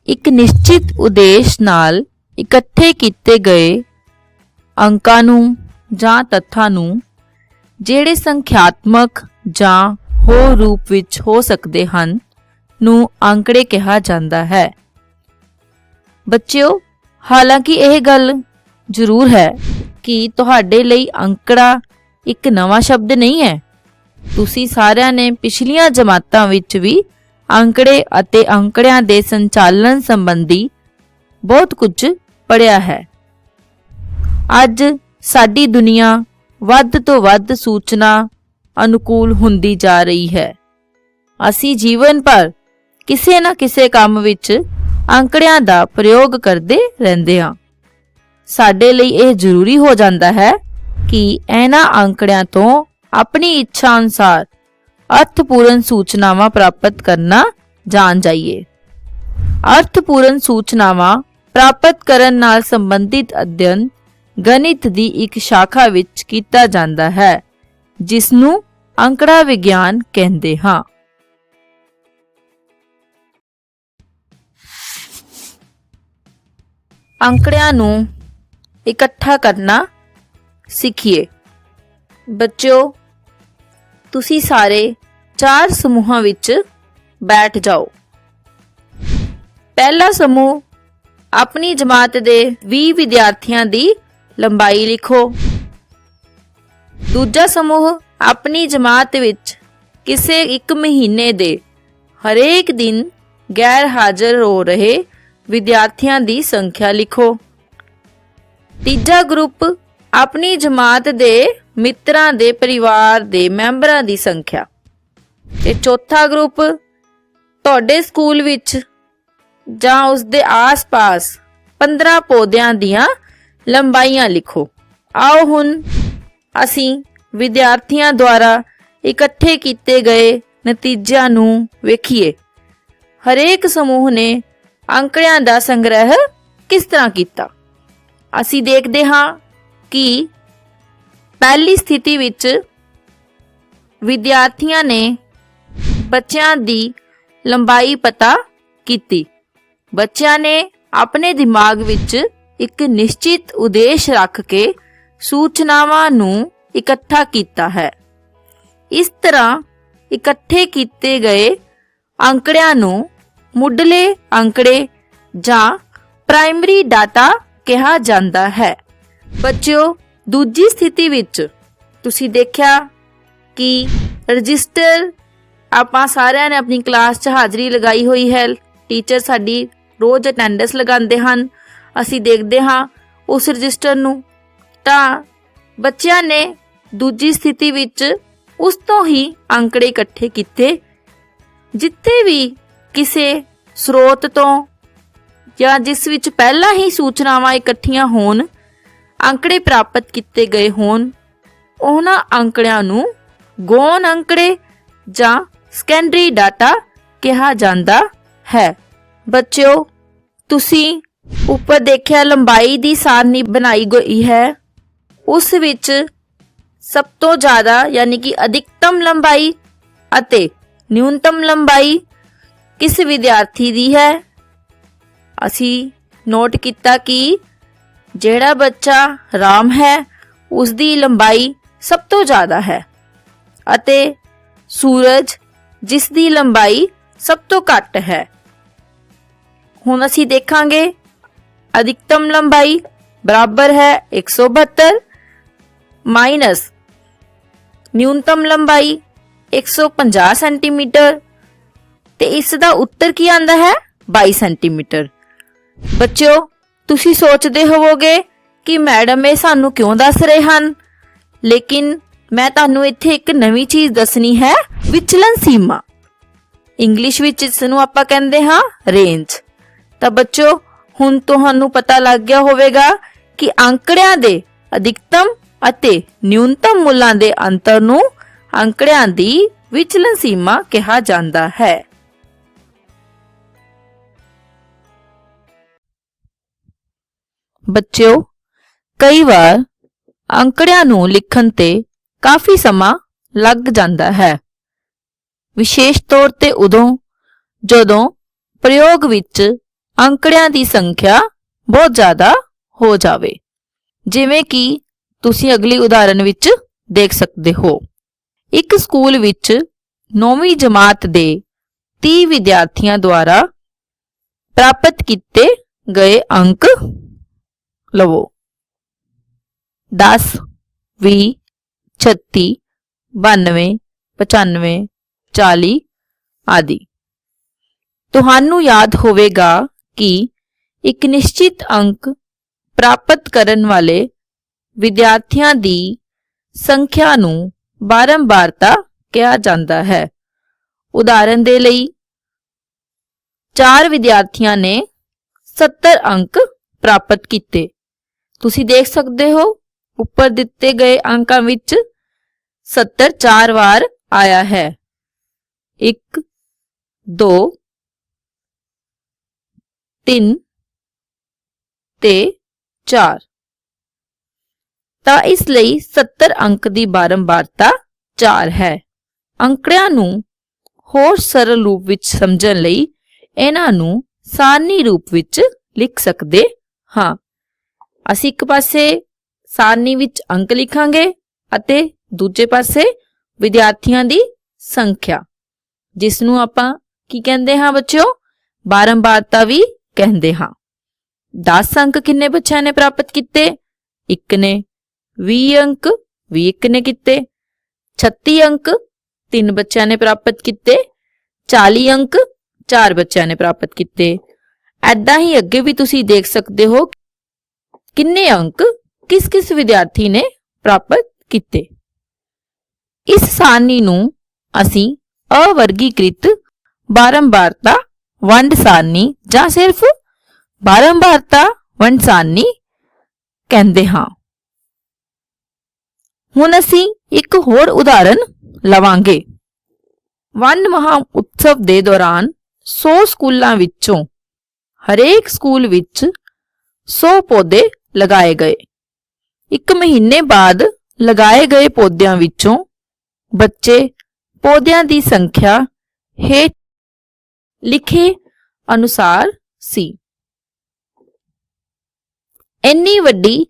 ਇੱਕ ਨਿਸ਼ਚਿਤ ਉਦੇਸ਼ ਨਾਲ ਇਕੱਠੇ ਕੀਤੇ ਗਏ ਅੰਕਾਂ ਨੂੰ ਜਾਂ ਤੱਥਾਂ ਨੂੰ, ਜਿਹੜੇ ਸੰਖਿਆਤਮਕ ਜਾਂ ਹੋਰ ਰੂਪ ਵਿੱਚ ਹੋ ਸਕਦੇ ਹਨ, ਨੂੰ ਅੰਕੜੇ ਕਿਹਾ ਜਾਂਦਾ ਹੈ। ਬੱਚਿਓ, ਹਾਲਾਂਕਿ ਇਹ ਗੱਲ ਜ਼ਰੂਰ ਹੈ ਕਿ ਤੁਹਾਡੇ ਲਈ ਅੰਕੜਾ ਇੱਕ ਨਵਾਂ ਸ਼ਬਦ ਨਹੀਂ ਹੈ। ਤੁਸੀਂ ਸਾਰਿਆਂ ਨੇ ਪਿਛਲੀਆਂ ਜਮਾਤਾਂ ਵਿੱਚ ਵੀ ਅੰਕੜੇ ਅਤੇ ਅੰਕੜਿਆਂ ਦੇ ਸੰਚਾਲਨ ਸੰਬੰਧੀ ਬਹੁਤ ਕੁਝ ਪੜ੍ਹਿਆ ਹੈ। ਅੱਜ ਸਾਡੀ ਦੁਨੀਆ ਵੱਧ ਤੋਂ ਵੱਧ ਸੂਚਨਾ ਅਨੁਕੂਲ ਹੁੰਦੀ ਜਾ ਰਹੀ ਹੈ। ਅਸੀਂ ਜੀਵਨ ਭਰ ਕਿਸੇ ਨਾ ਕਿਸੇ ਕੰਮ ਵਿੱਚ ਅੰਕੜਿਆਂ ਦਾ ਪ੍ਰਯੋਗ ਕਰਦੇ ਰਹਿੰਦੇ ਹਾਂ। ਸਾਡੇ ਲਈ ਇਹ ਜ਼ਰੂਰੀ ਹੋ ਜਾਂਦਾ ਹੈ ਕਿ ਇਹਨਾਂ ਅੰਕੜਿਆਂ ਤੋਂ ਆਪਣੀ ਇੱਛਾ ਅਨੁਸਾਰ ਅਰਥਪੂਰਨ ਸੂਚਨਾਵਾਂ ਪ੍ਰਾਪਤ ਕਰਨਾ ਜਾਣ ਜਾਈਏ। ਅਰਥਪੂਰਨ ਸੂਚਨਾਵਾਂ ਪ੍ਰਾਪਤ ਕਰਨ ਨਾਲ ਸੰਬੰਧਿਤ ਅਧਿਐਨ ਗਣਿਤ ਦੀ ਇੱਕ ਸ਼ਾਖਾ ਵਿੱਚ ਕੀਤਾ ਜਾਂਦਾ ਹੈ, ਜਿਸ ਨੂੰ ਅੰਕੜਾ ਵਿਗਿਆਨ ਕਹਿੰਦੇ ਹਾਂ। ਅੰਕੜਿਆਂ ਨੂੰ ਇਕੱਠਾ ਕਰਨਾ ਸਿੱਖੀਏ। ਬੱਚਿਓ, ਤੁਸੀਂ ਸਾਰੇ 4 ਸਮੂਹਾਂ ਵਿੱਚ ਬੈਠ ਜਾਓ। ਪਹਿਲਾ ਸਮੂਹ ਆਪਣੀ ਜਮਾਤ ਦੇ 20 ਵਿਦਿਆਰਥੀਆਂ ਦੀ ਲੰਬਾਈ ਲਿਖੋ। ਦੂਜਾ ਸਮੂਹ ਆਪਣੀ ਜਮਾਤ ਵਿੱਚ ਕਿਸੇ ਇੱਕ ਮਹੀਨੇ ਦੇ ਹਰੇਕ ਦਿਨ ਗੈਰ ਹਾਜ਼ਰ ਹੋ ਰਹੇ ਵਿਦਿਆਰਥੀਆਂ ਦੀ ਸੰਖਿਆ ਲਿਖੋ। ਤੀਜਾ ਗਰੁੱਪ ਆਪਣੀ ਜਮਾਤ ਦੇ ਮਿੱਤਰਾਂ ਦੇ ਪਰਿਵਾਰ ਦੇ ਮੈਂਬਰਾਂ ਦੀ ਸੰਖਿਆ। ਤੇ ਚੌਥਾ ਗਰੁੱਪ ਤੁਹਾਡੇ ਸਕੂਲ ਵਿੱਚ ਜਾਂ ਉਸ ਦੇ ਆਸ-ਪਾਸ 15 ਪੌਦਿਆਂ ਦੀਆਂ ਲੰਬਾਈਆਂ ਲਿਖੋ। ਆਓ ਹੁਣ ਅਸੀਂ ਵਿਦਿਆਰਥੀਆਂ ਦੁਆਰਾ ਇਕੱਠੇ ਕੀਤੇ ਗਏ ਨਤੀਜਿਆਂ ਨੂੰ ਵੇਖੀਏ। ਹਰੇਕ ਸਮੂਹ ਨੇ ਅੰਕੜਿਆਂ ਦਾ ਸੰਗ੍ਰਹਿ ਕਿਸ ਤਰ੍ਹਾਂ ਕੀਤਾ। ਅਸੀਂ ਦੇਖਦੇ ਹਾਂ ਕਿ ਪਹਿਲੀ ਸਥਿਤੀ ਵਿੱਚ ਵਿਦਿਆਰਥੀਆਂ ਨੇ ਬੱਚਿਆਂ ਦੀ ਲੰਬਾਈ ਪਤਾ ਕੀਤੀ। ਬੱਚਿਆਂ ਨੇ ਆਪਣੇ ਦਿਮਾਗ ਵਿੱਚ ਇੱਕ ਨਿਸ਼ਚਿਤ ਉਦੇਸ਼ ਰੱਖ ਕੇ ਸੂਚਨਾਵਾਂ ਨੂੰ ਇਕੱਠਾ ਕੀਤਾ ਹੈ। ਇਸ ਤਰ੍ਹਾਂ ਇਕੱਠੇ ਕੀਤੇ ਗਏ ਅੰਕੜਿਆਂ ਨੂੰ ਮੁੱਢਲੇ ਅੰਕੜੇ ਜਾਂ ਪ੍ਰਾਇਮਰੀ ਡਾਟਾ ਕਿਹਾ ਜਾਂਦਾ ਹੈ। ਬੱਚਿਓ, ਦੂਜੀ ਸਥਿਤੀ ਵਿੱਚ ਤੁਸੀਂ ਦੇਖਿਆ ਕਿ ਰਜਿਸਟਰ ਆਪਾਂ ਸਾਰਿਆਂ ਨੇ ਆਪਣੀ ਕਲਾਸ 'ਚ ਹਾਜ਼ਰੀ ਲਗਾਈ ਹੋਈ ਹੈ। ਟੀਚਰ ਸਾਡੀ ਰੋਜ਼ ਅਟੈਂਡੈਂਸ ਲਗਾਉਂਦੇ ਹਨ। ਅਸੀਂ ਦੇਖਦੇ ਹਾਂ ਉਸ ਰਜਿਸਟਰ ਨੂੰ। ਤਾਂ ਬੱਚਿਆਂ ਨੇ ਦੂਜੀ ਸਥਿਤੀ ਵਿੱਚ ਉਸ ਤੋਂ ਹੀ ਅੰਕੜੇ ਇਕੱਠੇ ਕੀਤੇ। ਜਿੱਥੇ ਵੀ ਕਿਸੇ ਸਰੋਤ ਤੋਂ ਜਾਂ ਜਿਸ ਵਿੱਚ ਪਹਿਲਾਂ ਹੀ ਸੂਚਨਾਵਾਂ ਇਕੱਠੀਆਂ ਹੋਣ, ਅੰਕੜੇ ਪ੍ਰਾਪਤ ਕੀਤੇ ਗਏ ਹੋਣ, ਉਹਨਾਂ ਅੰਕੜਿਆਂ ਨੂੰ ਗੌਣ ਅੰਕੜੇ ਜਾਂ ਸੈਕੰਡਰੀ ਡਾਟਾ ਕਿਹਾ ਜਾਂਦਾ ਹੈ। ਬੱਚਿਓ, ਤੁਸੀਂ ਉੱਪਰ ਦੇਖਿਆ ਲੰਬਾਈ ਦੀ ਸਾਰਣੀ ਬਣਾਈ ਗਈ ਹੈ। ਉਸ ਵਿੱਚ ਸਭ ਤੋਂ ਜ਼ਿਆਦਾ ਯਾਨੀ ਕਿ ਅਧਿਕਤਮ ਲੰਬਾਈ ਅਤੇ ਨਿਊਨਤਮ ਲੰਬਾਈ ਕਿਸ ਵਿਦਿਆਰਥੀ ਦੀ ਹੈ। ਅਸੀਂ ਨੋਟ ਕੀਤਾ ਕਿ ਜਿਹੜਾ ਬੱਚਾ ਰਾਮ ਹੈ ਉਸ ਦੀ ਲੰਬਾਈ ਸਭ ਤੋਂ ਜ਼ਿਆਦਾ ਹੈ ਅਤੇ ਸੂਰਜ ਜਿਸ ਦੀ ਲੰਬਾਈ ਸਭ ਤੋਂ ਘੱਟ ਹੈ। ਹੁਣ ਅਸੀਂ ਦੇਖਾਂਗੇ ਅਧਿਕਤਮ ਲੰਬਾਈ ਬਰਾਬਰ ਹੈ 172 ਮਾਈਨਸ ਨਿਊਨਤਮ ਲੰਬਾਈ 150 ਸੈਂਟੀਮੀਟਰ ਤੇ ਇਸ ਦਾ ਉੱਤਰ ਕੀ ਆਂਦਾ ਹੈ 22 ਸੈਂਟੀਮੀਟਰ। ਬੱਚਿਓ, ਤੁਸੀਂ ਸੋਚਦੇ ਹੋਵੋਗੇ ਕਿ ਮੈਡਮ ਇਹ ਸਾਨੂੰ ਕਿਉਂ ਦੱਸ ਰਹੇ ਹਨ, ਲੇਕਿਨ ਮੈਂ ਤੁਹਾਨੂੰ ਇੱਥੇ ਇੱਕ ਨਵੀਂ ਚੀਜ਼ ਦੱਸਣੀ ਹੈ, ਵਿਚਲਨ ਸੀਮਾ। ਇੰਗਲਿਸ਼ ਵਿੱਚ ਇਸ ਨੂੰ ਆਪਾਂ ਕਹਿੰਦੇ ਹਾਂ ਰੇਂਜ। ਤਾਂ ਬੱਚਿਓ, ਹੁਣ ਤੁਹਾਨੂੰ ਪਤਾ ਲੱਗ ਗਿਆ ਹੋਵੇਗਾ ਕਿ ਅੰਕੜਿਆਂ ਦੇ ਅਧਿਕਤਮ ਅਤੇ ਨਿਊਨਤਮ ਮੁੱਲਾਂ ਦੇ ਅੰਤਰ ਨੂੰ ਅੰਕੜਿਆਂ ਦੀ ਵਿਚਲਨ ਸੀਮਾ ਕਿਹਾ ਜਾਂਦਾ ਹੈ। ਬੱਚਿਓ, ਕਈ ਵਾਰ ਅੰਕੜਿਆਂ ਨੂੰ ਲਿਖਣ ਤੇ ਕਾਫੀ ਸਮਾਂ ਲੱਗ ਜਾਂਦਾ ਹੈ, ਵਿਸ਼ੇਸ਼ ਤੌਰ ਤੇ ਉਦੋਂ ਜਦੋਂ ਪ੍ਰਯੋਗ ਵਿੱਚ ਅੰਕੜਿਆਂ ਦੀ ਸੰਖਿਆ ਬਹੁਤ ਜ਼ਿਆਦਾ ਹੋ ਜਾਵੇ। ਜਿਵੇਂ ਕਿ ਤੁਸੀਂ ਅਗਲੀ ਉਦਾਹਰਨ ਵਿੱਚ ਦੇਖ ਸਕਦੇ ਹੋ। ਇੱਕ ਸਕੂਲ ਵਿੱਚ 9ਵੀਂ ਜਮਾਤ ਦੇ 30 ਵਿਦਿਆਰਥੀਆਂ ਦੁਆਰਾ ਪ੍ਰਾਪਤ ਕੀਤੇ ਗਏ ਅੰਕ ਲਵੋ। 10, 20, 36, 92, 95, 40 ਆਦि। ਤੁਹਾਨੂੰ ਯਾਦ ਹੋਵੇਗਾ ਕਿ ਇੱਕ ਨਿਸ਼ਚਿਤ ਅੰਕ ਪ੍ਰਾਪਤ ਕਰਨ ਵਾਲੇ ਵਿਦਿਆਰਥੀਆਂ ਦੀ ਸੰਖਿਆ ਨੂੰ ਬਾਰੰਬਾਰਤਾ ਕਿਹਾ ਜਾਂਦਾ ਹੈ। ਉਦਾਹਰਨ ਦੇ ਲਈ 4 ਵਿਦਿਆਰਥੀਆਂ ਨੇ 70 ਅੰਕ ਪ੍ਰਾਪਤ ਕੀਤੇ। ਤੁਸੀਂ ਦੇਖ ਸਕਦੇ ਹੋ ਉੱਪਰ ਦਿੱਤੇ ਗਏ ਅੰਕਾਂ ਵਿੱਚ 70 4 ਵਾਰ ਆਇਆ ਹੈ। 1 2 3 ਤੇ 4। ਤਾਂ ਇਸ ਲਈ 70 ਅੰਕ ਦੀ ਬਾਰੰਬਾਰਤਾ 4 ਹੈ। ਅੰਕੜਿਆਂ ਨੂੰ ਹੋਰ ਸਰਲ ਰੂਪ ਵਿੱਚ ਸਮਝਣ ਲਈ ਇਹਨਾਂ ਨੂੰ ਸਾਰਣੀ ਰੂਪ ਵਿੱਚ ਲਿਖ ਸਕਦੇ ਹਾਂ। ਅਸੀਂ ਇੱਕ ਪਾਸੇ ਸਾਰਣੀ ਵਿੱਚ ਅੰਕ ਲਿਖਾਂਗੇ ਅਤੇ ਦੂਜੇ ਪਾਸੇ ਵਿਦਿਆਰਥੀਆਂ ਦੀ ਸੰਖਿਆ, ਜਿਸ ਨੂੰ ਆਪਾਂ ਕੀ ਕਹਿੰਦੇ ਹਾਂ ਬੱਚਿਓ? ਬਾਰੰਬਾਰਤਾ ਵੀ ਕਹਿੰਦੇ ਹਾਂ। 10 ਅੰਕ ਕਿੰਨੇ ਬੱਚਿਆਂ ਨੇ ਪ੍ਰਾਪਤ ਕੀਤੇ? 1 ਨੇ। 20 ਅੰਕ 21 ਨੇ ਕੀਤੇ। 36 ਅੰਕ 3 ਬੱਚਿਆਂ ਨੇ ਪ੍ਰਾਪਤ ਕੀਤੇ। 40 ਅੰਕ 4 ਬੱਚਿਆਂ ਨੇ ਪ੍ਰਾਪਤ ਕੀਤੇ। ਐਦਾਂ ਹੀ ਅੱਗੇ ਵੀ ਤੁਸੀਂ ਦੇਖ ਸਕਦੇ ਹੋ ਕਿੰਨੇ ਅੰਕ ਕਿਸ ਵਿਦਿਆਰਥੀ ਨੇ ਪ੍ਰਾਪਤ ਕੀਤੇ। ਇਸ ਸਾਰਣੀ ਨੂੰ ਅਸੀਂ ਅਵਰਗੀਕ੍ਰਿਤ ਬਾਰੰਬਾਰਤਾ ਵੰਡ ਸਾਰਣੀ ਜਾਂ ਸਿਰਫ ਬਾਰੰਬਾਰਤਾ ਵੰਡ ਸਾਰਣੀ ਕਹਿੰਦੇ ਹਾਂ। ਹੁਣ ਅਸੀਂ ਇੱਕ ਹੋਰ ਉਦਾਹਰਨ ਲਵਾਂਗੇ। ਵੰਡ ਮਹਾ ਉਤਸਵ ਦੇ ਦੌਰਾਨ 100 ਸਕੂਲਾਂ ਵਿੱਚੋਂ ਹਰੇਕ ਸਕੂਲ ਵਿੱਚ 100 ਪੌਦੇ ਲਗਾਏ ਗਏ। 1 ਮਹੀਨੇ ਬਾਅਦ ਲਗਾਏ ਗਏ ਪੌਦਿਆਂ ਵਿੱਚੋਂ ਬੱਚੇ ਪੌਦਿਆਂ ਦੀ ਸੰਖਿਆ ਹੇਠ ਲਿਖੇ ਅਨੁਸਾਰ ਸੀ। ਇੰਨੀ ਵੱਡੀ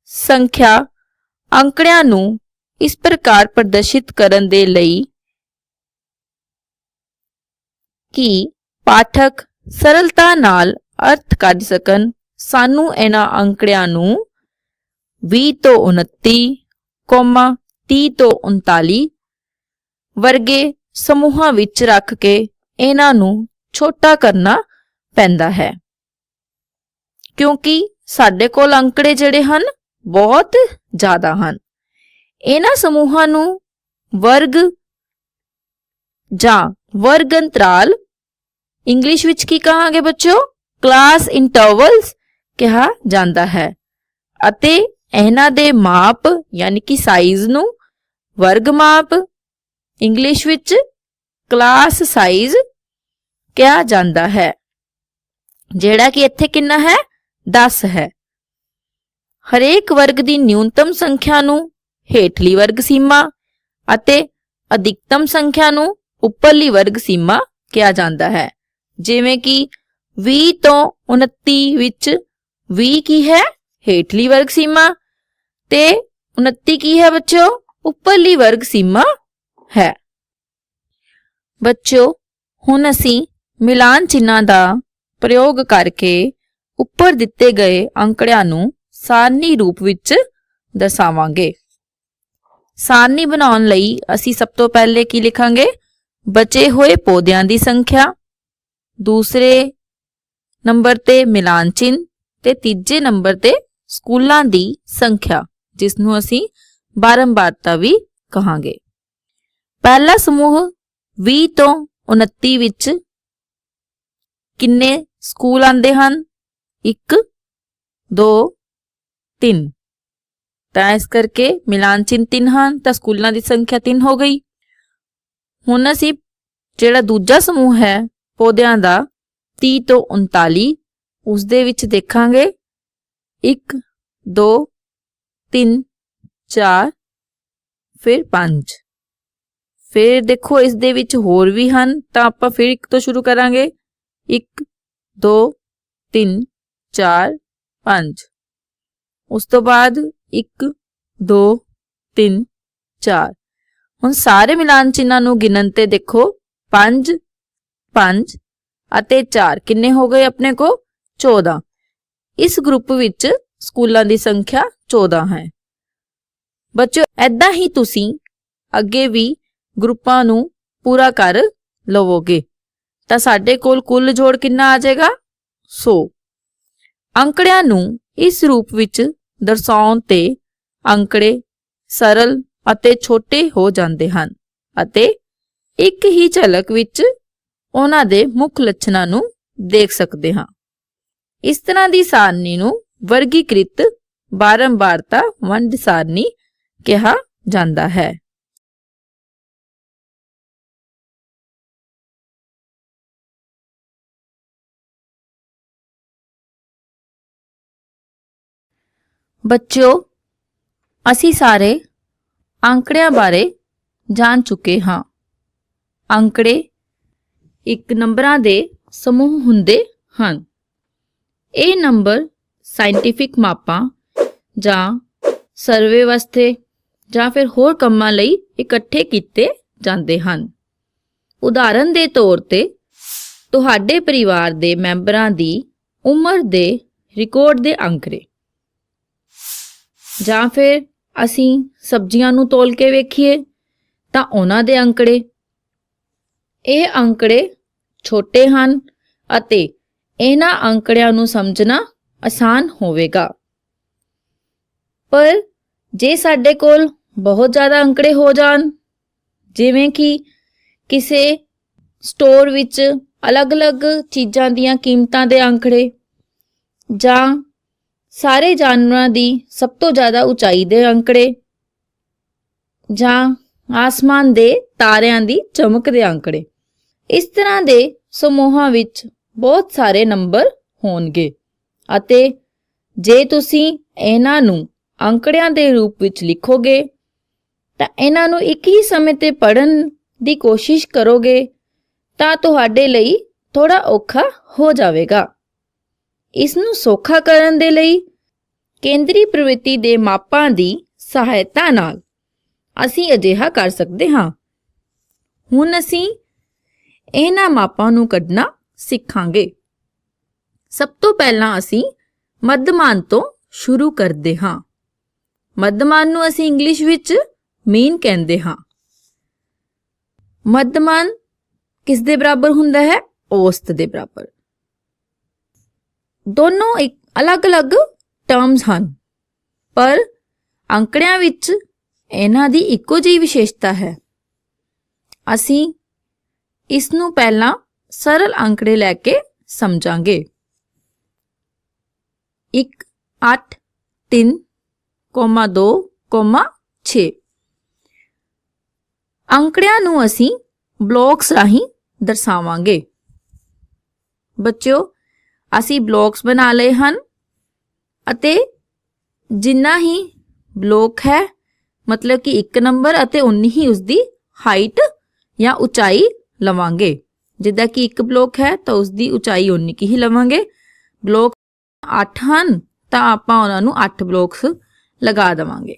ਸੰਖਿਆ ਅੰਕੜਿਆਂ ਨੂੰ ਇਸ ਪ੍ਰਕਾਰ ਪ੍ਰਦਰਸ਼ਿਤ ਕਰਨ ਦੇ ਲਈ ਕਿ ਪਾਠਕ ਸਰਲਤਾ ਨਾਲ ਅਰਥ ਕੱਢ ਸਕਣ, ਸਾਨੂੰ ਇਹਨਾਂ ਅੰਕੜਿਆਂ ਨੂੰ 20 ਤੋਂ 29, 30 ਤੋਂ 39 ਵਰਗੇ ਸਮੂਹਾਂ ਵਿੱਚ ਰੱਖ ਕੇ ਇਹਨਾਂ ਨੂੰ ਛੋਟਾ ਕਰਨਾ ਪੈਂਦਾ ਹੈ, ਕਿਉਂਕਿ ਸਾਡੇ ਕੋਲ ਅੰਕੜੇ ਜਿਹੜੇ ਹਨ ਬਹੁਤ ਜ਼ਿਆਦਾ ਹਨ। ਇਹਨਾਂ ਸਮੂਹਾਂ ਨੂੰ ਵਰਗ ਜਾਂ ਵਰਗ ਅੰਤਰਾਲ, ਇੰਗਲਿਸ਼ ਵਿੱਚ ਕੀ ਕਹਾਂਗੇ ਬੱਚਿਓ? ਕਲਾਸ ਇੰਟਰਵਲਸ ਕਿਹਾ ਜਾਂਦਾ ਹੈ ਅਤੇ ਇਹਨਾਂ ਦੇ ਮਾਪ ਯਾਨੀ ਕਿ ਸਾਈਜ਼ ਨੂੰ ਵਰਗ ਮਾਪ, ਇੰਗਲਿਸ਼ ਵਿੱਚ ਕਲਾਸ ਸਾਈਜ਼ ਕਿਹਾ ਜਾਂਦਾ ਹੈ, ਜਿਹੜਾ ਕਿ ਇੱਥੇ ਕਿੰਨਾ ਹੈ? 10 ਹੈ। ਹਰੇਕ ਵਰਗ ਦੀ ਨਿਊਨਤਮ ਸੰਖਿਆ ਨੂੰ ਹੇਠਲੀ ਵਰਗ ਸੀਮਾ ਅਤੇ ਅਧਿਕਤਮ ਸੰਖਿਆ ਨੂੰ ਉੱਪਰਲੀ ਵਰਗ ਸੀਮਾ ਕਿਹਾ ਜਾਂਦਾ ਹੈ। ਜਿਵੇਂ ਕਿ 20 ਤੋਂ 29 ਵਿੱਚ 20 ਕੀ ਹੈ? ਹੇਠਲੀ ਵਰਗ ਸੀਮਾ ਤੇ 29 ਕੀ ਹੈ ਬੱਚਿਓ? ਉੱਪਰਲੀ ਵਰਗ ਸੀਮਾ ਹੈ। ਬੱਚਿਓ, ਹੁਣ ਅਸੀਂ ਮਿਲਾਨ ਚਿੰਨ੍ਹਾਂ ਦਾ ਪ੍ਰਯੋਗ ਕਰਕੇ ਉੱਪਰ ਦਿੱਤੇ ਗਏ ਅੰਕੜਿਆਂ ਨੂੰ ਸਾਰਣੀ ਰੂਪ ਵਿੱਚ ਦਰਸਾਵਾਂਗੇ। ਸਾਰਣੀ ਬਣਾਉਣ ਲਈ ਅਸੀਂ ਸਭ ਤੋਂ ਪਹਿਲੇ ਕੀ ਲਿਖਾਂਗੇ? ਬਚੇ ਹੋਏ ਪੌਦਿਆਂ ਦੀ ਸੰਖਿਆ, ਦੂਸਰੇ ਨੰਬਰ ਤੇ ਮਿਲਾਨ ਚਿੰਨ੍ਹ ਤੇ ਤੀਜੇ ਨੰਬਰ ਤੇ ਸਕੂਲਾਂ ਦੀ ਸੰਖਿਆ, ਜਿਸ ਨੂੰ ਅਸੀਂ ਬਾਰੰਬਾਰਤਾ ਵੀ ਕਹਾਂਗੇ। ਪਹਿਲਾ ਸਮੂਹ 20 ਤੋਂ 29 ਵਿੱਚ ਕਿੰਨੇ ਸਕੂਲ ਆਉਂਦੇ ਹਨ? 1 2 3। ਤਾਂ ਇਸ ਕਰਕੇ ਮਿਲਾਨ ਚਿੰਨ੍ਹ 3 ਹਨ ਤਾਂ ਸਕੂਲਾਂ ਦੀ ਸੰਖਿਆ 3 ਹੋ ਗਈ। ਹੁਣ ਅਸੀਂ ਜਿਹੜਾ ਦੂਜਾ ਸਮੂਹ ਹੈ ਪੌਦਿਆਂ ਦਾ 30 ਤੋਂ 39, ਉਸ ਦੇ ਵਿੱਚ ਦੇਖਾਂਗੇ 1 2 3 4 ਫਿਰ 5। ਫਿਰ ਦੇਖੋ ਇਸ ਦੇ ਵਿੱਚ ਹੋਰ ਵੀ ਹਨ ਤਾਂ ਆਪਾਂ ਫਿਰ 1 ਤੋਂ ਸ਼ੁਰੂ ਕਰਾਂਗੇ। 1 2 3 4 5। उस तो बाद 1 2 3 4। हुण सारे मिलान चिन्हां नूं गिणन ते देखो 5 5 अते 4 किन्ने हो गए अपने को 14। इस ग्रुप विच स्कूलों की संख्या 14 है। बच्चों ऐदां ही तुसीं अगे भी ग्रुपां नूं पूरा कर लवोगे तां साडे कोल कुल जोड़ किन्ना आ जाएगा 100। अंकड़ियां नूं इस रूप विच दर्शाउण ते अंकड़े सरल अते छोटे हो जाते हैं अते एक ही झलक विच उन्हां दे मुख लक्षणां नूं देख सकते हां। इस तरह की सारणी नूं वर्गीकृत बारंबारता वंड सारणी कहा जाता है। बच्चों असी सारे अंकड़ियां बारे जान चुके हाँ। अंकड़े एक नंबरां दे समूह हुंदे हन। ये नंबर साइंटिफिक मापां जां सर्वे वास्ते जां फिर होर कम्मां लई इकट्ठे कीते जांदे हन। उदाहरण दे तौर ते तुहाडे परिवार दे मैंबरां दी उम्र दे रिकॉर्ड दे अंकड़े जां फिर असी सब्जियां नूं तोल के वेखीए तां उन्हां दे अंकड़े। ਇਹ अंकड़े छोटे ਹਨ ਅਤੇ ਇਹਨਾਂ ਅੰਕੜਿਆਂ ਨੂੰ ਸਮਝਣਾ आसान ਹੋਵੇਗਾ। पर जे ਸਾਡੇ ਕੋਲ बहुत ज़्यादा अंकड़े हो जान जिवें कि किसी स्टोर विच अलग अलग चीज़ां दियां कीमतां दे अंकड़े जां सारे जानवरां दी सब तो ज़्यादा उचाई दे अंकड़े जां आसमान दे तारियां दी चमक दे अंकड़े। इस तरह दे समूहां विच बहुत सारे नंबर होणगे अते जे तुसीं इन्हां नूं अंकड़ियां दे रूप विच लिखोगे तां इन्हां नूं एक ही समय ते पढ़न दी कोशिश करोगे तां तुहाडे लई थोड़ा औखा हो जावेगा। इस नूं सौखा करन दे लई केंद्री प्रवृत्ति दे मापां दी सहायता नाल असीं अजिहा कर सकदे हां। हुण असीं इन्हां मापां नूं कढना सिखांगे। सब तो पहलां असीं मध्यमान तो शुरू करदे हां। मध्यमान नूं असीं इंग्लिश विच मीन कहंदे हां। मध्यमान किस दे बराबर हुंदा है? औसत दे बराबर। दोनों एक अलग अलग टर्म्स हन पर अंकड़ियां विच इन्हां दी इक्को जी विशेषता है। असीं इस नूं पहलां सरल अंकड़े लैके समझांगे। 1 8 3 2 6। अंकड़ियां नूं असीं ब्लॉक्स राहीं दर्शावांगे। बच्चों असीं ब्लॉक्स बना लए हन अते जिन्ना ही ब्लॉक है मतलब कि एक नंबर अते उन्नी ही उसकी हाइट या उचाई लवांगे। जिद्दां कि एक ब्लॉक है तो उसकी उचाई उन्नी की ही लवांगे। ब्लॉक 8 हन तां आपां उन्हां नूं 8 ब्लॉक्स लगा देवांगे।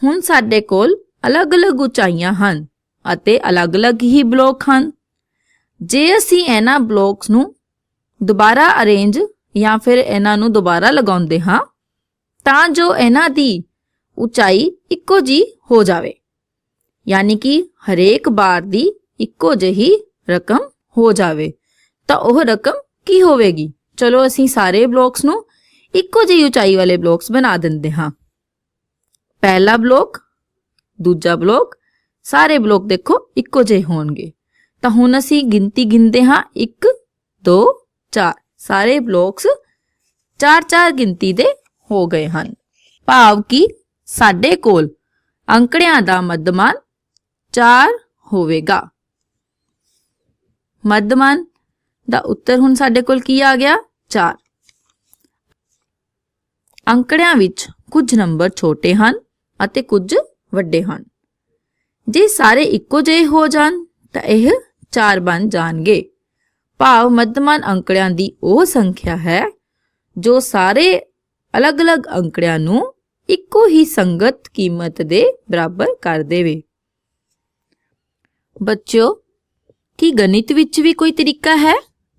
हुण साडे कोल अलग अलग उचाइयां हन अते अलग अलग ही ब्लॉक हन। जे असीं इन्हां ब्लॉक्स नूं दोबारा अरेंज या फिर इन्हां नूं दोबारा लगाउंदे हां तां जो इन्हां दी उचाई इक्को जी हो जावे यानी कि हरेक बार दी इक्को जही रकम हो जावे तां ओह रकम की होवेगी? चलो असीं सारे ब्लॉक्स नूं इक्को जी उचाई वाले ब्लॉक्स बना दिंदे हां। पहला ब्लॉक दूजा ब्लॉक सारे ब्लॉक देखो इक्को जे होणगे तां हुण असीं गिनती गिनदे हां 1 2 4। सारे ब्लॉक्स 4 गिनती दे हो गए हन। भाव कि साडे कोल अंकड़ियां दा मध्यमान 4 होवेगा। मध्यमान दा उत्तर हुण साडे कोल की आ गया 4। अंकड़ियां विच कुछ नंबर छोटे हन अते कुछ वड्डे हन। जे सारे इक्को जिहे हो जान तां यह 4 बन जाणगे ਭਾਵ ਮੱਧਮਾਨ ਅੰਕੜਿਆਂ ਦੀ ਉਹ ਸੰਖਿਆ ਹੈ ਜੋ ਸਾਰੇ ਅਲੱਗ-ਅਲੱਗ ਅੰਕੜਿਆਂ ਨੂੰ ਇੱਕੋ ਹੀ ਸੰਗਤ ਕੀਮਤ ਦੇ ਬਰਾਬਰ ਕਰ ਦੇਵੇ। ਬੱਚਿਓ, ਕੀ ਗਣਿਤ ਵਿੱਚ ਵੀ ਕੋਈ ਤਰੀਕਾ ਹੈ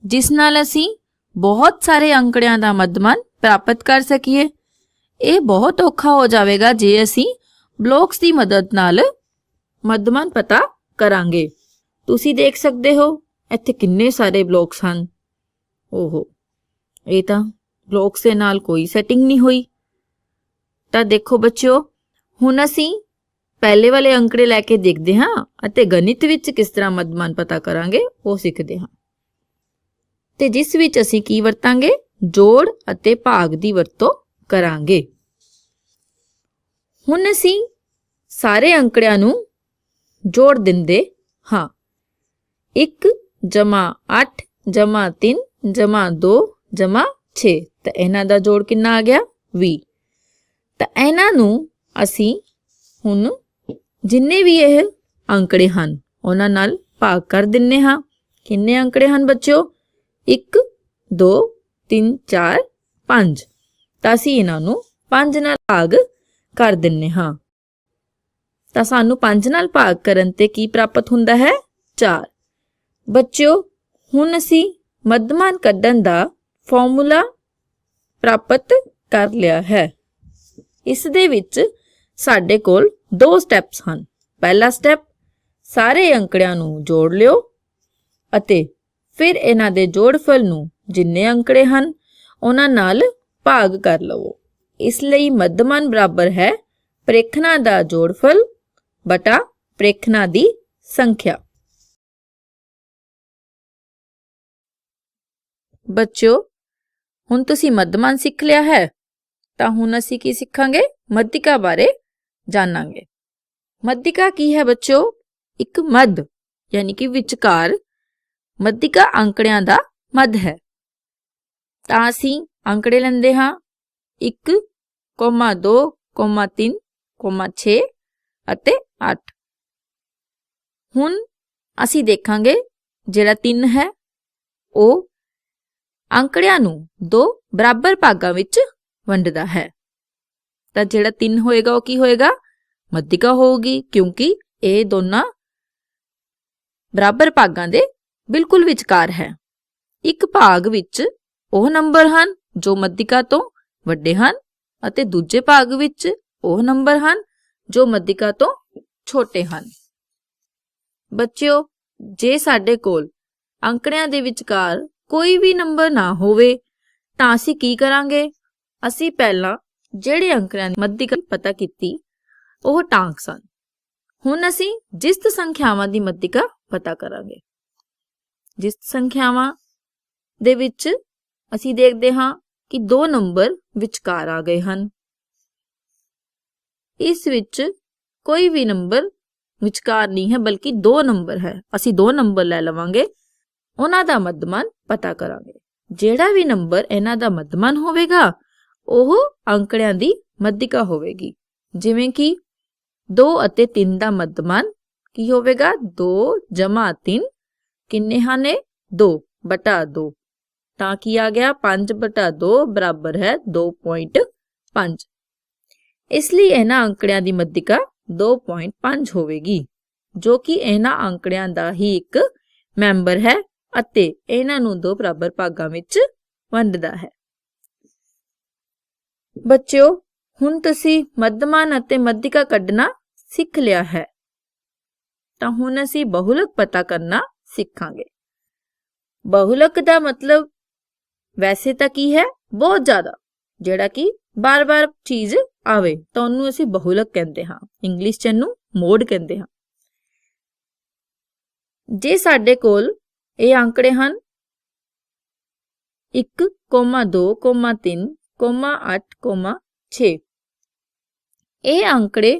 ਜਿਸ ਨਾਲ ਅਸੀਂ ਬਹੁਤ ਸਾਰੇ ਅੰਕੜਿਆਂ ਦਾ ਮੱਧਮਾਨ ਪ੍ਰਾਪਤ ਕਰ ਸਕੀਏ? ਇਹ ਬਹੁਤ ਔਖਾ ਹੋ ਜਾਵੇਗਾ ਜੇ ਅਸੀਂ ਬਲੌਕਸ ਦੀ ਮਦਦ ਨਾਲ ਮੱਧਮਾਨ ਪਤਾ ਕਰਾਂਗੇ। ਤੁਸੀਂ ਦੇਖ ਸਕਦੇ ਹੋ ਇੱਥੇ ਕਿੰਨੇ ਸਾਰੇ ਬਲੌਕਸ ਹਨ। ਓਹੋ, ਇਹ ਤਾਂ ਬਲੌਕਸ ਦੇ ਨਾਲ ਕੋਈ ਸੈਟਿੰਗ ਨਹੀਂ ਹੋਈ। ਤਾਂ ਦੇਖੋ ਬੱਚਿਓ, ਹੁਣ ਅਸੀਂ ਪਹਿਲੇ ਵਾਲੇ ਅੰਕੜੇ ਲੈ ਕੇ ਦੇਖਦੇ ਹਾਂ ਅਤੇ ਗਣਿਤ ਵਿੱਚ ਕਿਸ ਤਰ੍ਹਾਂ ਮੱਧਮਾਨ ਪਤਾ ਕਰਾਂਗੇ ਉਹ ਸਿੱਖਦੇ ਹਾਂ। ਤੇ ਜਿਸ ਵਿੱਚ ਅਸੀਂ ਕੀ ਵਰਤਾਂਗੇ? ਜੋੜ ਅਤੇ ਭਾਗ ਦੀ ਵਰਤੋਂ ਕਰਾਂਗੇ। ਹੁਣ ਅਸੀਂ ਸਾਰੇ ਅੰਕੜਿਆਂ ਨੂੰ ਜੋੜ ਦਿੰਦੇ ਹਾਂ। 1 + 8 + 3 + 2 + 6 ਤਾਂ ਇਹਨਾਂ ਦਾ ਜੋੜ ਕਿੰਨਾ ਆ ਗਿਆ? 20। ਤਾਂ ਇਹਨਾਂ ਨੂੰ ਅਸੀਂ ਹੁਣ ਜਿੰਨੇ ਵੀ ਇਹ ਅੰਕੜੇ ਹਨ ਉਹਨਾਂ ਨਾਲ ਭਾਗ ਕਰ ਦਿੰਨੇ ਹਾਂ। ਕਿੰਨੇ ਅੰਕੜੇ ਹਨ ਬੱਚਿਓ? 1 2 3 4 5। ਤਾਂ ਅਸੀਂ ਇਹਨਾਂ ਨੂੰ 5 ਨਾਲ ਭਾਗ ਕਰ ਦਿੰਨੇ ਹਾਂ। ਤਾਂ ਸਾਨੂੰ 5 ਨਾਲ ਭਾਗ ਕਰਨ ਤੇ ਕੀ ਪ੍ਰਾਪਤ ਹੁੰਦਾ ਹੈ? 4। ਬੱਚਿਓ, ਹੁਣ ਅਸੀਂ ਮੱਧਮਾਨ ਕੱਢਣ ਦਾ ਫਾਰਮੂਲਾ ਪ੍ਰਾਪਤ ਕਰ ਲਿਆ ਹੈ। ਇਸ ਦੇ ਵਿੱਚ ਸਾਡੇ ਕੋਲ 2 ਸਟੈਪਸ ਹਨ। ਪਹਿਲਾ ਸਟੈਪ, ਸਾਰੇ ਅੰਕੜਿਆਂ ਨੂੰ ਜੋੜ ਲਿਓ ਅਤੇ ਫਿਰ ਇਹਨਾਂ ਦੇ ਜੋੜਫਲ ਨੂੰ ਜਿੰਨੇ ਅੰਕੜੇ ਹਨ ਉਹਨਾਂ ਨਾਲ ਭਾਗ ਕਰ ਲਵੋ। ਇਸ ਲਈ ਮੱਧਮਾਨ ਬਰਾਬਰ ਹੈ ਪ੍ਰੇਖਣਾਂ ਦਾ ਜੋੜਫਲ ਬਟਾ ਪ੍ਰੇਖਣਾਂ ਦੀ ਸੰਖਿਆ। ਬੱਚਿਓ, ਹੁਣ ਤੁਸੀਂ ਮੱਧਮਾਨ ਸਿੱਖ ਲਿਆ ਹੈ ਤਾਂ ਹੁਣ ਅਸੀਂ ਕੀ ਸਿੱਖਾਂਗੇ? ਮੱਧਿਕਾ ਬਾਰੇ ਜਾਣਾਂਗੇ। ਮੱਧਿਕਾ ਕੀ ਹੈ ਬੱਚਿਓ? ਇੱਕ ਮੱਧ ਯਾਨੀ ਕਿ ਵਿਚਕਾਰ। ਮੱਧਿਕਾ ਅੰਕੜਿਆਂ ਦਾ ਮੱਧ ਹੈ। ਤਾਂ ਅਸੀਂ ਅੰਕੜੇ ਲੈਂਦੇ ਹਾਂ 1, 2, 3, 6 ਅਤੇ 8। ਹੁਣ ਅਸੀਂ ਦੇਖਾਂਗੇ ਜਿਹੜਾ 3 ਹੈ ਉਹ ਅੰਕੜਿਆਂ ਨੂੰ 2 ਬਰਾਬਰ ਭਾਗਾਂ ਵਿੱਚ ਵੰਡਦਾ ਹੈ। ਤਾਂ ਜਿਹੜਾ 3 ਹੋਏਗਾ ਉਹ ਕੀ ਹੋਏਗਾ? ਮੱਧਿਕਾ ਹੋਊਗੀ, ਕਿਉਂਕਿ ਇਹ ਦੋਨਾਂ ਬਰਾਬਰ ਭਾਗਾਂ ਦੇ ਬਿਲਕੁਲ ਵਿਚਕਾਰ ਹੈ। ਇੱਕ ਭਾਗ ਵਿੱਚ ਉਹ ਨੰਬਰ ਹਨ ਜੋ ਮੱਧਿਕਾ ਤੋਂ ਵੱਡੇ ਹਨ ਅਤੇ ਦੂਜੇ ਭਾਗ ਵਿੱਚ ਉਹ ਨੰਬਰ ਹਨ ਜੋ ਮੱਧਿਕਾ ਤੋਂ ਛੋਟੇ ਹਨ। ਬੱਚਿਓ, ਜੇ ਸਾਡੇ ਕੋਲ ਅੰਕੜਿਆਂ ਦੇ ਵਿਚਕਾਰ ਕੋਈ ਵੀ ਨੰਬਰ ਨਾ ਹੋਵੇ ਤਾਂ ਅਸੀਂ ਕੀ ਕਰਾਂਗੇ? ਅਸੀਂ ਪਹਿਲਾਂ ਜਿਹੜੇ ਅੰਕੜਿਆਂ ਦੀ ਮੱਧਿਕਾ ਪਤਾ ਕੀਤੀ ਉਹ ਟਾਂਕ ਸਨ। ਹੁਣ ਅਸੀਂ ਜਿਸਤ ਸੰਖਿਆਵਾਂ ਦੀ ਮੱਧਿਕਾ ਪਤਾ ਕਰਾਂਗੇ। ਜਿਸਤ ਸੰਖਿਆਵਾਂ ਦੇ ਵਿੱਚ ਅਸੀਂ ਦੇਖਦੇ ਹਾਂ ਕਿ 2 ਨੰਬਰ ਵਿਚਕਾਰ ਆ ਗਏ ਹਨ। ਇਸ ਵਿੱਚ ਕੋਈ ਵੀ ਨੰਬਰ ਵਿਚਕਾਰ ਨਹੀਂ ਹੈ, ਬਲਕਿ 2 ਨੰਬਰ ਹੈ। ਅਸੀਂ 2 ਨੰਬਰ ਲੈ ਲਵਾਂਗੇ, ਉਹਨਾਂ ਦਾ ਮੱਧਮਾਨ ਪਤਾ ਕਰਾਂਗੇ। ਜਿਹੜਾ ਵੀ ਨੰਬਰ ਇਹਨਾਂ ਦਾ ਮੱਧਮਾਨ ਹੋਵੇਗਾ ਉਹ ਅੰਕੜਿਆਂ ਦੀ ਮੱਧਿਕਾ ਹੋਵੇਗੀ। ਜਿਵੇਂ ਕਿ 2 ਅਤੇ 3 ਦਾ ਮੱਧਮਾਨ ਕੀ ਹੋਵੇਗਾ? 2 + 3 ਕਿੰਨੇ ਹਨ? 2 ਬਟਾ 2। ਤਾਂ ਕੀ ਆ ਗਿਆ? 5 ਬਟਾ 2 ਬਰਾਬਰ ਹੈ 2.5। ਇਸ ਲਈ ਇਹਨਾਂ ਅੰਕੜਿਆਂ ਦੀ ਮੱਧਿਕਾ 2.5 ਹੋਵੇਗੀ, ਜੋ ਕਿ ਇਹਨਾਂ ਅੰਕੜਿਆਂ ਦਾ ਹੀ ਇੱਕ ਮੈਂਬਰ ਹੈ ਅਤੇ ਇਹਨਾਂ ਨੂੰ 2 ਬਰਾਬਰ ਭਾਗਾਂ ਵਿੱਚ ਵੰਡਦਾ ਹੈ। ਬੱਚਿਓ, ਹੁਣ ਤੁਸੀਂ ਮੱਧਮਾਨ ਅਤੇ ਮੱਧਿਕਾ ਕੱਢਣਾ ਸਿੱਖ ਲਿਆ ਹੈ। ਤਾਂ ਹੁਣ ਅਸੀਂ ਬਹੁਲਕ ਪਤਾ ਕਰਨਾ ਸਿੱਖਾਂਗੇ। ਬਹੁਲਕ ਦਾ ਮਤਲਬ ਵੈਸੇ ਤਾਂ ਕੀ ਹੈ? ਬਹੁਤ ਜ਼ਿਆਦਾ, ਜਿਹੜਾ ਕਿ ਬਾਰ-ਬਾਰ ਚੀਜ਼ ਆਵੇ ਤਾਂ ਉਹਨੂੰ ਅਸੀਂ ਬਹੁਲਕ ਕਹਿੰਦੇ ਹਾਂ। ਇੰਗਲਿਸ਼ ਚ ਇਹਨੂੰ ਮੋਡ ਕਹਿੰਦੇ ਹਾਂ। ਜੇ ਸਾਡੇ ਕੋਲ ਇਹ ਅੰਕੜੇ ਹਨ 1, 2, 3, 8, 6, ਇਹ ਅੰਕੜੇ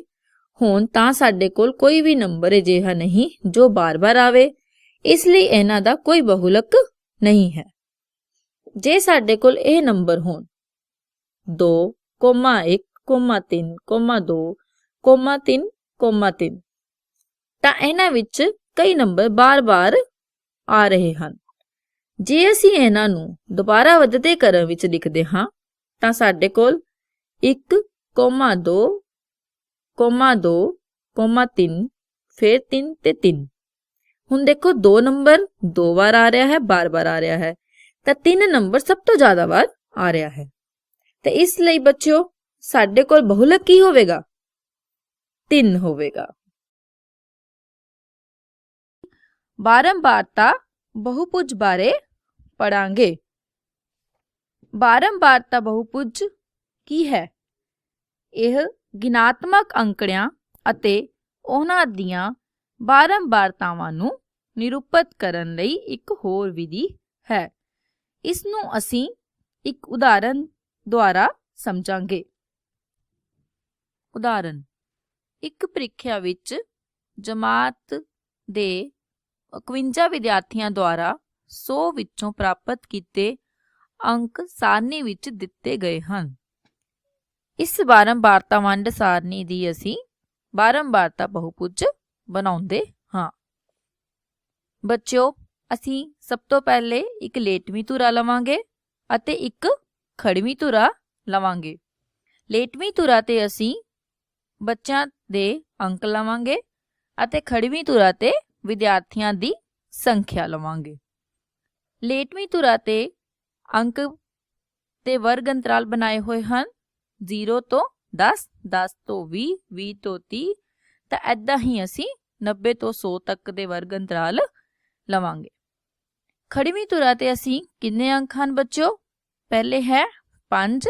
ਹੋਣ ਤਾਂ ਸਾਡੇ ਕੋਲ ਕੋਈ ਵੀ ਨੰਬਰ ਅਜਿਹਾ ਨਹੀਂ ਜੋ ਬਾਰ-ਬਾਰ ਆਵੇ। ਇਸ ਲਈ ਇਹਨਾਂ ਦਾ ਕੋਈ ਬਹੁਲਕ ਨਹੀਂ ਹੈ। ਜੇ ਸਾਡੇ ਕੋਲ ਇਹ ਨੰਬਰ ਹੋਣ 2, 1, 3, 2, 3, 3 ਤਾਂ ਇਹਨਾਂ ਵਿੱਚ ਕਈ ਨੰਬਰ ਬਾਰ-ਬਾਰ ਆ ਰਹੇ ਹਨ। ਜੇ ਅਸੀਂ ਇਹਨਾਂ ਨੂੰ ਦੁਬਾਰਾ ਵੱਧਦੇ ਕ੍ਰਮ ਵਿੱਚ ਲਿਖਦੇ ਹਾਂ ਤਾਂ ਸਾਡੇ ਕੋਲ 1, 2, 3, ਫਿਰ 3 ਤੇ 3। ਹੁਣ ਦੇਖੋ 2 ਨੰਬਰ 2 ਵਾਰ ਆ ਰਿਹਾ ਹੈ, ਬਾਰ-ਬਾਰ ਆ ਰਿਹਾ ਹੈ, ਤਾਂ 3 ਨੰਬਰ ਸਭ ਤੋਂ ਜ਼ਿਆਦਾ ਵਾਰ ਆ ਰਿਹਾ ਹੈ। ਤੇ ਇਸ ਲਈ ਬੱਚਿਓ ਸਾਡੇ ਕੋਲ ਬਹੁਲਕ ਕੀ ਹੋਵੇਗਾ? 3 ਹੋਵੇਗਾ। ਬਾਰੰਬਾਰਤਾ ਬਹੁਭੁਜ ਬਾਰੇ ਪੜਾਂਗੇ। ਬਾਰੰਬਾਰਤਾ ਬਹੁਭੁਜ ਕੀ ਹੈ? ਇਹ ਗਿਣਾਤਮਕ ਅੰਕੜਿਆਂ ਅਤੇ ਉਹਨਾਂ ਦੀਆਂ ਬਾਰੰਬਾਰਤਾਵਾਂ ਨੂੰ ਨਿਰੂਪਤ ਕਰਨ ਲਈ ਇੱਕ ਹੋਰ ਵਿਧੀ ਹੈ। ਇਸ ਨੂੰ ਅਸੀਂ ਇੱਕ ਉਦਾਹਰਨ ਦੁਆਰਾ ਸਮਝਾਂਗੇ। ਉਦਾਹਰਨ, ਇੱਕ ਪ੍ਰੀਖਿਆ ਵਿੱਚ ਜਮਾਤ ਦੇ 51 ਵਿਦਿਆਰਥੀਆਂ ਦੁਆਰਾ 100 ਵਿੱਚੋਂ ਪ੍ਰਾਪਤ ਕੀਤੇ ਅੰਕ ਸਾਰਣੀ ਵਿੱਚ ਦਿੱਤੇ ਗਏ ਹਨ। ਇਸ ਬਾਰੰਬਾਰਤਾ ਵੰਡ ਸਾਰਣੀ ਦੀ ਅਸੀਂ ਬਾਰੰਬਾਰਤਾ ਬਹੁਭੁਜ ਬਣਾਉਂਦੇ ਹਾਂ। ਬੱਚਿਓ, ਅਸੀਂ ਸਭ ਤੋਂ ਪਹਿਲੇ ਇੱਕ ਲੇਟਵੀਂ ਧੁਰਾ ਲਵਾਂਗੇ ਅਤੇ ਇੱਕ ਖੜਵੀਂ ਧੁਰਾ ਲਵਾਂਗੇ। ਲੇਟਵੀਂ ਧੁਰਾ ਤੇ ਅਸੀਂ ਬੱਚਿਆਂ ਦੇ ਅੰਕ ਲਵਾਂਗੇ ਅਤੇ ਖੜਵੀਂ ਧੁਰਾ ਤੇ ਵਿਦਿਆਰਥੀਆਂ ਦੀ ਸੰਖਿਆ ਲਵਾਂਗੇ। ਲੇਟਵੀਂ ਧੁਰਾ ਤੇ ਅੰਕ ਤੇ ਵਰਗ ਅੰਤਰਾਲ ਬਣਾਏ ਹੋਏ ਹਨ 0 ਤੋਂ 10, 10 ਤੋਂ 20, 20 ਤੋਂ 30, ਤਾਂ ਏਦਾਂ ਹੀ ਅਸੀਂ 90 ਤੋਂ 100 ਤੱਕ ਦੇ ਵਰਗ ਅੰਤਰਾਲ ਲਵਾਂਗੇ। ਖੜਵੀਂ ਧੁਰਾ ਤੇ ਅਸੀਂ ਕਿੰਨੇ ਅੰਕ ਹਨ ਬੱਚਿਓ? ਪਹਿਲੇ ਹੈ 5,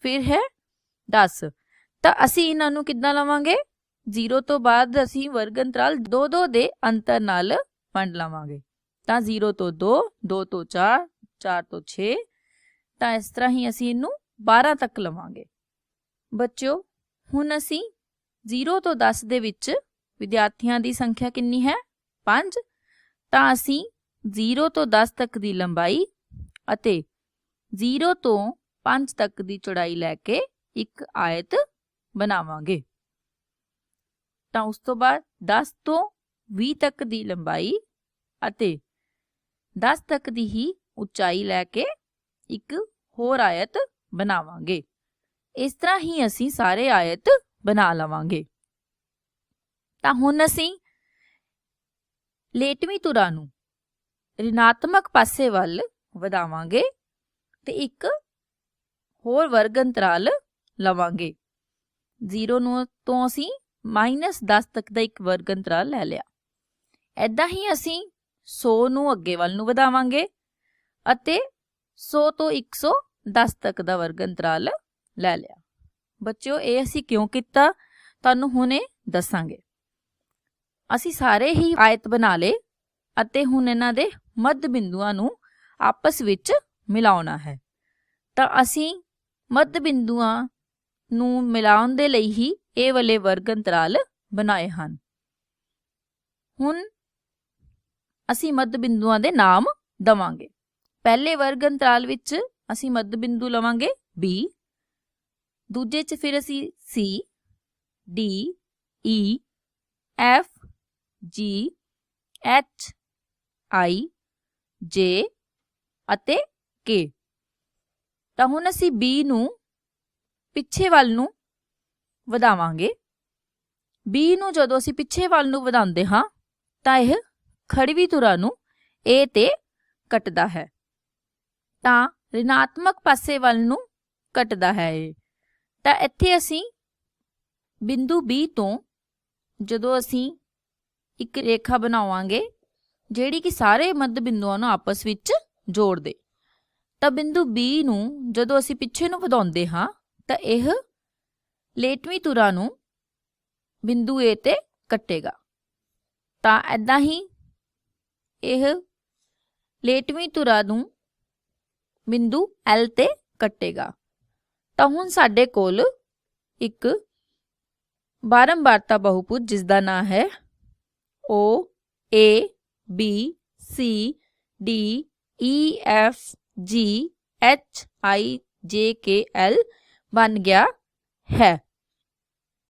ਫਿਰ ਹੈ 10, ਤਾਂ ਅਸੀਂ ਇਹਨਾਂ ਨੂੰ ਕਿੱਦਾਂ ਲਵਾਂਗੇ? 0 ਤੋਂ ਬਾਅਦ ਅਸੀਂ ਵਰਗ ਅੰਤਰਾਲ 2-2 ਦੇ ਅੰਤਰ ਨਾਲ ਵੰਡ ਲਵਾਂਗੇ, ਤਾਂ 0 ਤੋਂ 2, 2 ਤੋਂ 4, 4 ਤੋਂ 6, ਤਾਂ ਇਸ ਤਰ੍ਹਾਂ ਹੀ ਅਸੀਂ ਇਹਨੂੰ 12 ਤੱਕ ਲਵਾਂਗੇ। ਬੱਚਿਓ, ਹੁਣ ਅਸੀਂ 0 ਤੋਂ 10 ਦੇ ਵਿੱਚ ਵਿਦਿਆਰਥੀਆਂ ਦੀ ਸੰਖਿਆ ਕਿੰਨੀ ਹੈ? 5, ਤਾਂ ਅਸੀਂ 0 ਤੋਂ 10 ਤੱਕ ਦੀ ਲੰਬਾਈ ਅਤੇ 0 ਤੋਂ 5 ਤੱਕ ਦੀ ਚੌੜਾਈ ਲੈ ਕੇ ਇੱਕ ਆਇਤ ਬਣਾਵਾਂਗੇ। ਤਾਂ ਉਸ ਤੋਂ ਬਾਅਦ 10 ਤੋਂ 20 ਤੱਕ ਦੀ ਲੰਬਾਈ ਅਤੇ 10 ਤੱਕ ਦੀ ਹੀ ਉਚਾਈ ਲੈ ਕੇ ਇੱਕ ਹੋਰ ਆਇਤ ਬਣਾਵਾਂਗੇ। ਇਸ ਤਰ੍ਹਾਂ ਹੀ ਅਸੀਂ ਸਾਰੇ ਆਇਤ ਬਣਾ ਲਵਾਂਗੇ। ਤਾਂ ਹੁਣ ਅਸੀਂ ਲੇਟਵੀਂ ਧੁਰਾ ਨੂੰ ਰਿਣਾਤਮਕ ਪਾਸੇ ਵੱਲ ਵਧਾਵਾਂਗੇ ਤੇ ਇੱਕ ਹੋਰ ਵਰਗ ਅੰਤਰਾਲ ਲਵਾਂਗੇ। 0 ਨੂੰ ਤੋਂ ਅਸੀਂ -10 ਤੱਕ ਦਾ ਇੱਕ ਵਰਗ ਅੰਤਰਾਲ ਲੈ ਲਿਆ। ਏਦਾਂ ਹੀ ਅਸੀਂ 100 ਨੂੰ ਅੱਗੇ ਵੱਲ ਨੂੰ ਵਧਾਵਾਂਗੇ ਅਤੇ 100 ਤੋਂ 110 ਤੱਕ ਦਾ ਵਰਗ ਅੰਤਰਾਲ ਲੈ ਲਿਆ। ਬੱਚਿਓ, ਇਹ ਅਸੀਂ ਕਿਉਂ ਕੀਤਾ ਤੁਹਾਨੂੰ ਹੁਣੇ ਦੱਸਾਂਗੇ। ਅਸੀਂ ਸਾਰੇ ਹੀ ਆਇਤ ਬਣਾ ਲਏ ਅਤੇ ਹੁਣ ਇਹਨਾਂ ਦੇ ਮੱਧ ਬਿੰਦੂਆਂ ਨੂੰ ਆਪਸ ਵਿੱਚ ਮਿਲਾਉਣਾ ਹੈ। ਤਾਂ ਅਸੀਂ ਮੱਧ ਬਿੰਦੂਆਂ ਨੂੰ ਮਿਲਾਉਣ ਦੇ ਲਈ ਹੀ ਇਹ ਵਾਲੇ ਵਰਗ ਅੰਤਰਾਲ ਬਣਾਏ ਹਨ। ਹੁਣ ਅਸੀਂ ਮੱਧ ਬਿੰਦੂਆਂ ਦੇ ਨਾਮ ਦਵਾਂਗੇ। ਪਹਿਲੇ ਵਰਗ ਅੰਤਰਾਲ ਵਿੱਚ ਅਸੀਂ ਮੱਧ ਬਿੰਦੂ ਲਵਾਂਗੇ B, ਦੂਜੇ 'ਚ ਫਿਰ ਅਸੀਂ C, D, E, F, G, H, I, J ਅਤੇ K। ਤਾਂ ਹੁਣ ਅਸੀਂ B ਨੂੰ ਪਿੱਛੇ ਵੱਲ ਨੂੰ ਵਧਾਵਾਂਗੇ। B ਨੂੰ ਜਦੋਂ ਅਸੀਂ ਪਿੱਛੇ ਵੱਲ ਨੂੰ ਵਧਾਉਂਦੇ ਹਾਂ ਤਾਂ ਇਹ ਖੜਵੀਂ ਧੁਰਾ ਨੂੰ A ਤੇ ਕੱਟਦਾ ਹੈ, ਤਾਂ ਰਿਣਾਤਮਕ ਪਾਸੇ ਵੱਲ ਨੂੰ ਕੱਟਦਾ ਹੈ ਇਹ। ਤਾਂ ਇੱਥੇ ਅਸੀਂ ਬਿੰਦੂ B ਤੋਂ ਜਦੋਂ ਅਸੀਂ ਇੱਕ ਰੇਖਾ ਬਣਾਵਾਂਗੇ ਜਿਹੜੀ ਕਿ ਸਾਰੇ ਮੱਧ ਬਿੰਦੂਆਂ ਨੂੰ ਆਪਸ ਵਿੱਚ ਜੋੜ ਦੇ, ਤਾਂ ਬਿੰਦੂ B ਨੂੰ ਜਦੋਂ ਅਸੀਂ ਪਿੱਛੇ ਨੂੰ ਵਧਾਉਂਦੇ ਹਾਂ ਤਾਂ ਇਹ ਲੇਟਵੀਂ ਧੁਰਾ ਨੂੰ ਬਿੰਦੂ A ਤੇ ਕੱਟੇਗਾ। ਤਾਂ ਏਦਾਂ ਹੀ ਇਹ ਲੇਟਵੀਂ ਧੁਰਾ ਨੂੰ ਬਿੰਦੂ L ਤੇ ਕੱਟੇਗਾ। ਤਾਂ ਹੁਣ ਸਾਡੇ ਕੋਲ ਇੱਕ ਬਾਰੰਬਾਰਤਾ ਬਹੁਭੁਜ ਜਿਸ ਦਾ ਨਾਂ ਹੈ O A B C D E F G H I J K L ਬਣ ਗਿਆ ਹੈ।